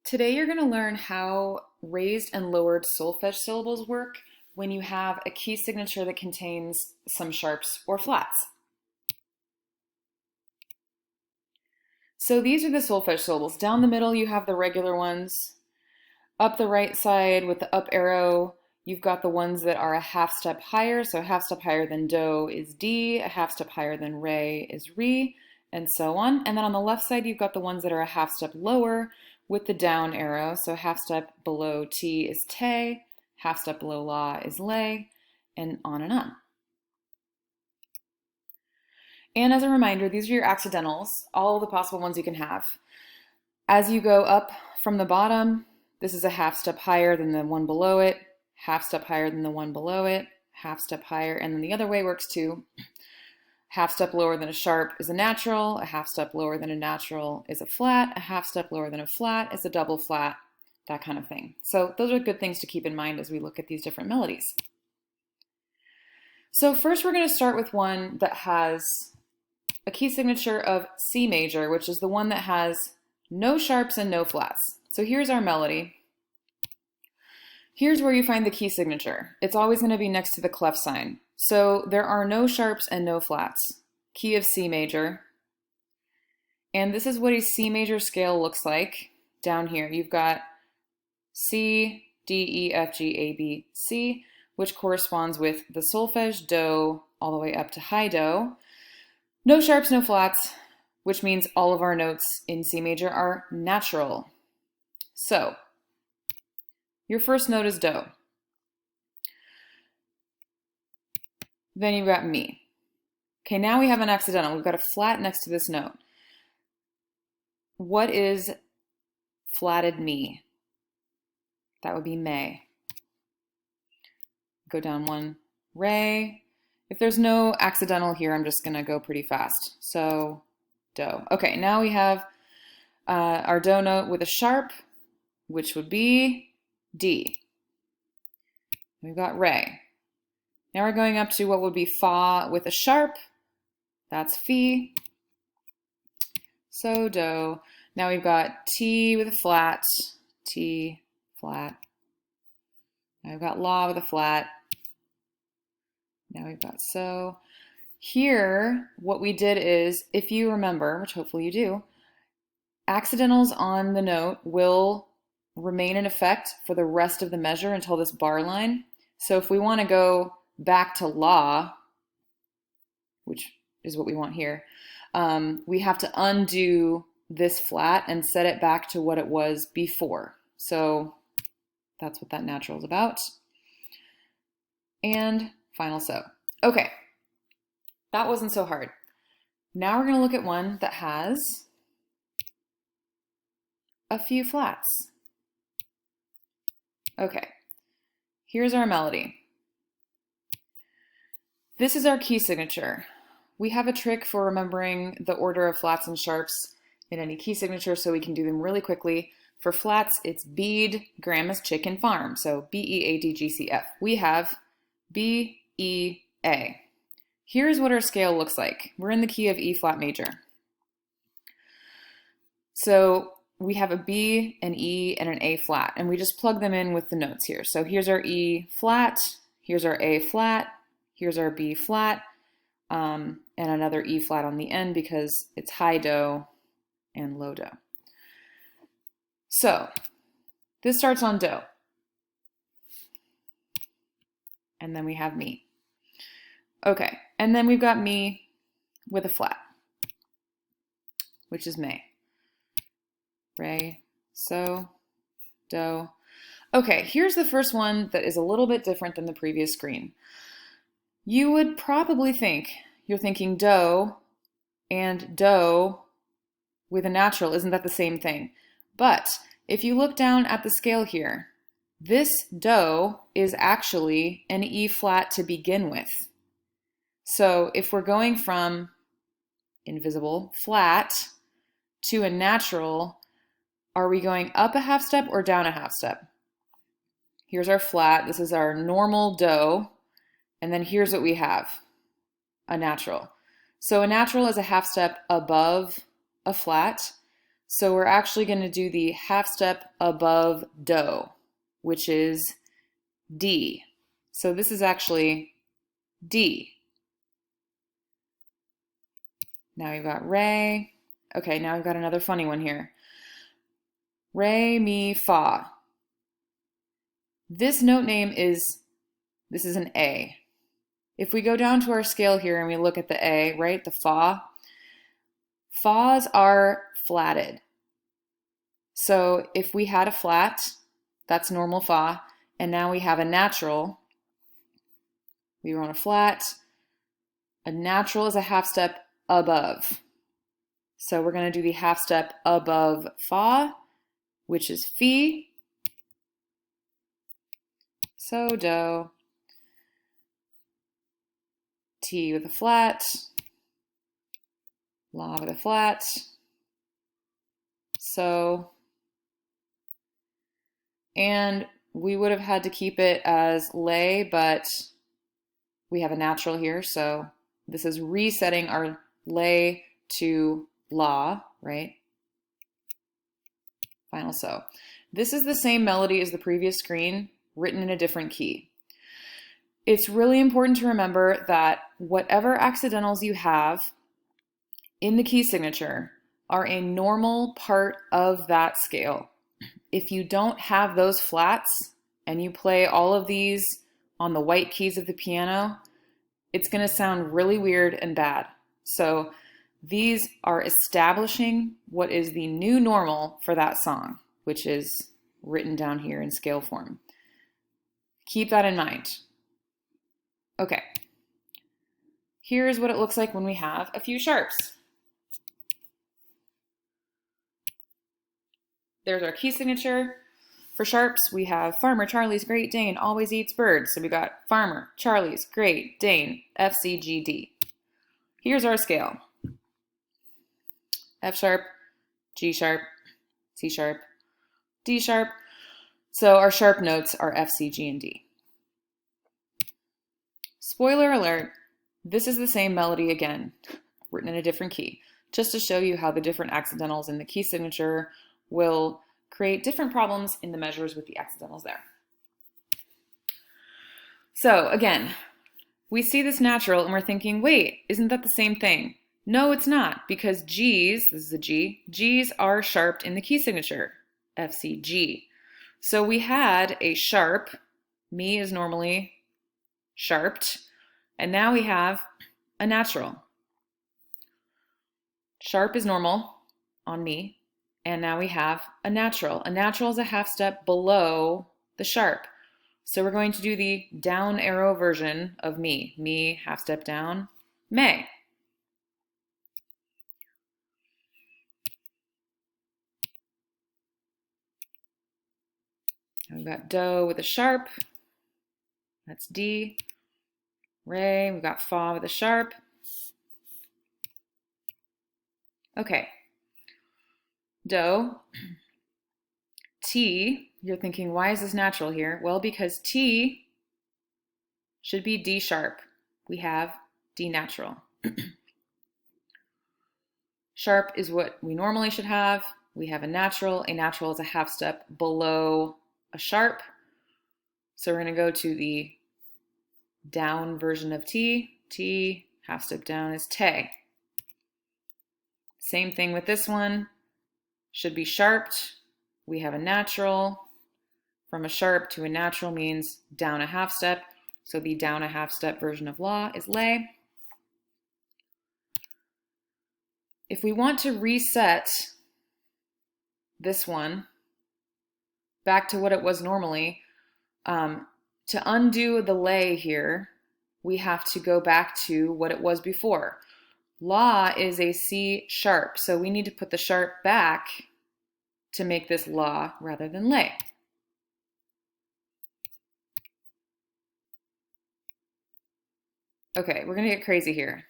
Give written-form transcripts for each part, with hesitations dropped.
Today you're going to learn how raised and lowered solfege syllables work when you have a key signature that contains some sharps or flats. So these are the solfege syllables. Down the middle you have the regular ones. Up the right side with the up arrow, you've got the ones that are a half step higher. So a half step higher than do is D, a half step higher than re is re, and so on. And then on the left side, you've got the ones that are a half step lower with the down arrow. So half step below T is te, half step below la is lay, and on and on. And as a reminder, these are your accidentals, all the possible ones you can have. As you go up from the bottom, this is a half step higher than the one below it, half step higher than the one below it, half step higher, and then the other way works too. Half step lower than a sharp is a natural, a half step lower than a natural is a flat, a half step lower than a flat is a double flat, that kind of thing. So those are good things to keep in mind as we look at these different melodies. So first we're going to start with one that has a key signature of C major, which is the one that has no sharps and no flats. So here's our melody. Here's where you find the key signature. It's always going to be next to the clef sign. So there are no sharps and no flats. Key of C major. And this is what a C major scale looks like. Down here you've got C, D, E, F, G, A, B, C, which corresponds with the solfege do all the way up to high do. No sharps, no flats, which means all of our notes in C major are natural. So your first note is do. Then you've got mi. Okay, now we have an accidental. We've got a flat next to this note. What is flatted mi? That would be me. Go down one, re. If there's no accidental here, I'm just gonna go pretty fast. So, do. Okay, now we have our do note with a sharp, which would be D. We've got re. Now we're going up to what would be fa with a sharp. That's fi. So do. Now we've got T with a flat. T, flat. Now we've got la with a flat. Now we've got so. Here, what we did is, if you remember, which hopefully you do, accidentals on the note will remain in effect for the rest of the measure until this bar line. So if we want to go back to la, which is what we want here, we have to undo this flat and set it back to what it was before. So that's what that natural is about. And final so. Okay, that wasn't so hard. Now we're going to look at one that has a few flats. Okay, here's our melody. This is our key signature. We have a trick for remembering the order of flats and sharps in any key signature so we can do them really quickly. For flats, it's bead, grandma's chicken farm. So B-E-A-D-G-C-F. We have B-E-A. Here's what our scale looks like. We're in the key of E flat major. So we have a B, an E, and an A flat, and we just plug them in with the notes here. So here's our E flat, here's our A flat, here's our B flat, and another E flat on the end because it's high do and low do. So this starts on do. And then we have mi. Okay, and then we've got mi with a flat, which is me. Re, so, do. Okay, here's the first one that is a little bit different than the previous screen. You would probably think, you're thinking do and do with a natural, isn't that the same thing? But if you look down at the scale here, this do is actually an E flat to begin with. So if we're going from invisible flat to a natural, are we going up a half step or down a half step? Here's our flat. This is our normal do. And then here's what we have, a natural. So a natural is a half step above a flat. So we're actually going to do the half step above do, which is D. So this is actually D. Now we've got re. Okay, now we've got another funny one here. Re, mi, fa. This note name is an A. If we go down to our scale here and we look at the A, right, the fa, fas are flatted. So if we had a flat, that's normal fa, and now we have a natural, we were on a flat, a natural is a half step above. So we're going to do the half step above fa, which is fi. So do, T with a flat, La with a flat, so, and we would have had to keep it as lay, but we have a natural here, so this is resetting our lay to la, right? Final so. This is the same melody as the previous screen, written in a different key. It's really important to remember that whatever accidentals you have in the key signature are a normal part of that scale. If you don't have those flats and you play all of these on the white keys of the piano, it's going to sound really weird and bad. So these are establishing what is the new normal for that song, which is written down here in scale form. Keep that in mind. Okay. Here's what it looks like when we have a few sharps. There's our key signature. For sharps, we have Farmer Charlie's Great Dane always eats birds. So we got Farmer Charlie's Great Dane, F, C, G, D. Here's our scale. F sharp, G sharp, C sharp, D sharp. So our sharp notes are F, C, G, and D. Spoiler alert, this is the same melody again, written in a different key, just to show you how the different accidentals in the key signature will create different problems in the measures with the accidentals there. So again, we see this natural and we're thinking, wait, isn't that the same thing? No, it's not, because G's, this is a G, G's are sharped in the key signature, F, C, G. So we had a sharp, mi is normally sharped, and now we have a natural. Sharp is normal on mi, and now we have a natural. A natural is a half step below the sharp. So we're going to do the down arrow version of mi. Mi, half step down, may. We've got do with a sharp, that's D. Re, we've got fa with a sharp. Okay, do, T, you're thinking, why is this natural here? Well, because T should be D sharp. We have D natural. Sharp is what we normally should have. We have a natural. A natural is a half step below a sharp. So we're going to go to the down version of T. T, half step down is te. Same thing with this one. Should be sharped. We have a natural. From a sharp to a natural means down a half step. So the down a half step version of la is lay. If we want to reset this one back to what it was normally, to undo the lay here, we have to go back to what it was before. La is a C sharp, so we need to put the sharp back to make this la rather than lay. Okay, we're gonna get crazy here.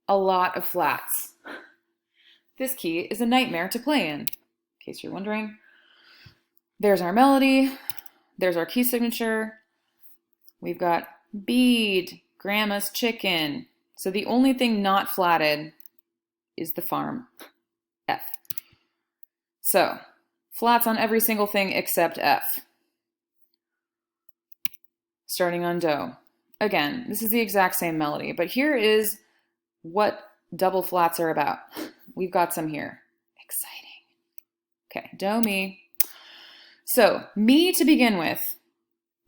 A lot of flats. This key is a nightmare to play in case you're wondering. There's our melody, there's our key signature. We've got bead, grandma's chicken. So the only thing not flatted is the farm, F. So, flats on every single thing except F. Starting on do. Again, this is the exact same melody, but here is what double flats are about. We've got some here. Exciting. Okay, do, mi. So, mi to begin with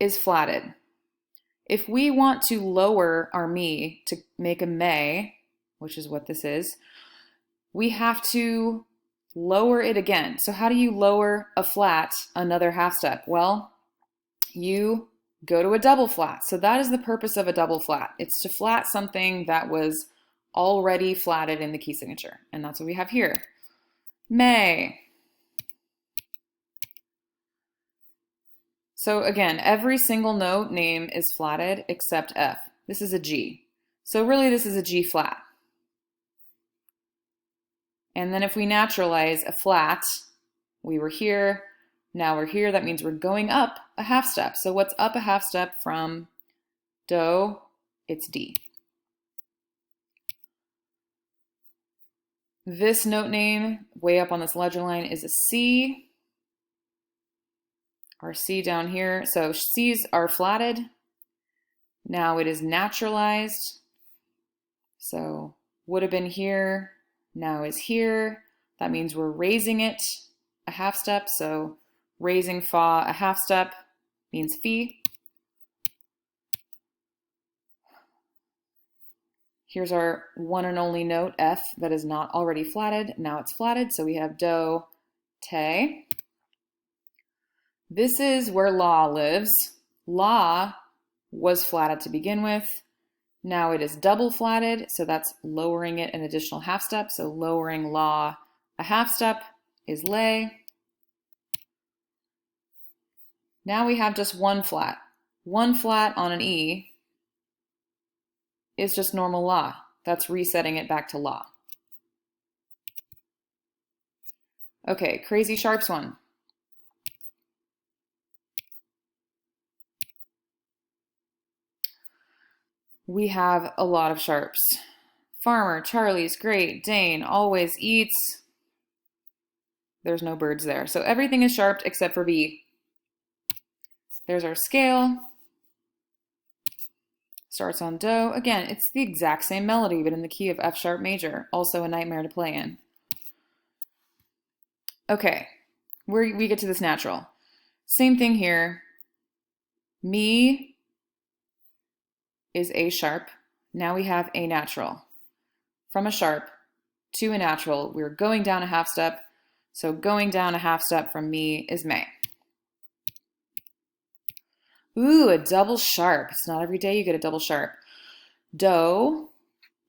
is flatted. If we want to lower our mi to make a me, which is what this is, we have to lower it again. So how do you lower a flat another half step? Well, you go to a double flat. So that is the purpose of a double flat. It's to flat something that was already flatted in the key signature. And that's what we have here. May. So again, every single note name is flatted except F. This is a G. So really this is a G flat. And then if we naturalize a flat, we were here, now we're here, that means we're going up a half step. So what's up a half step from do? It's D. This note name, way up on this ledger line, is a C. Our C down here. So C's are flatted. Now it is naturalized. So would have been here, now is here. That means we're raising it a half step. So raising fa a half step means fi. Here's our one and only note, F, that is not already flatted. Now it's flatted, so we have do, te. This is where la lives. La was flatted to begin with. Now it is double flatted, so that's lowering it an additional half step. So lowering la a half step is lay. Now we have just one flat. One flat on an E is just normal la. That's resetting it back to la. Okay, crazy sharps one. We have a lot of sharps. Farmer, Charlie's, great, Dane, always eats. There's no birds there. So everything is sharped except for B. There's our scale. Starts on do. Again, it's the exact same melody, but in the key of F sharp major. Also a nightmare to play in. Okay, we get to this natural. Same thing here. Mi is A sharp. Now we have A natural. From a sharp to a natural, we're going down a half step. So going down a half step from mi is may. Ooh, a double sharp. It's not every day you get a double sharp. Do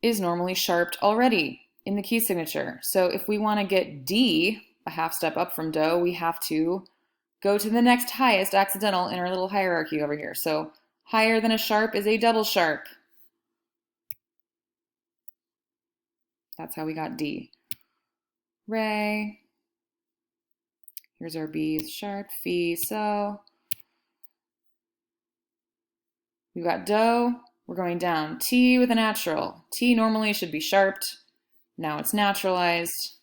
is normally sharped already in the key signature. So if we want to get D, a half step up from do, we have to go to the next highest accidental in our little hierarchy over here. So higher than a sharp is a double sharp. That's how we got D. Re. Here's our B is sharp, fi, so. We've got do, we're going down. T with a natural. T normally should be sharped. Now it's naturalized,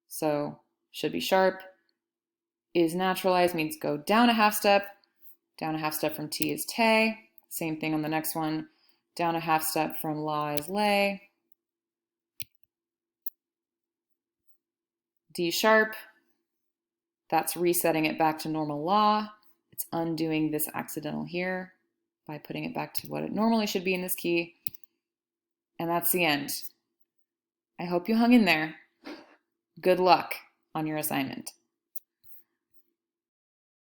so should be sharp. Is naturalized means go down a half step. Down a half step from T is te. Same thing on the next one. Down a half step from la is lay. D sharp. That's resetting it back to normal la. It's undoing this accidental here by putting it back to what it normally should be in this key. And that's the end. I hope you hung in there. Good luck on your assignment.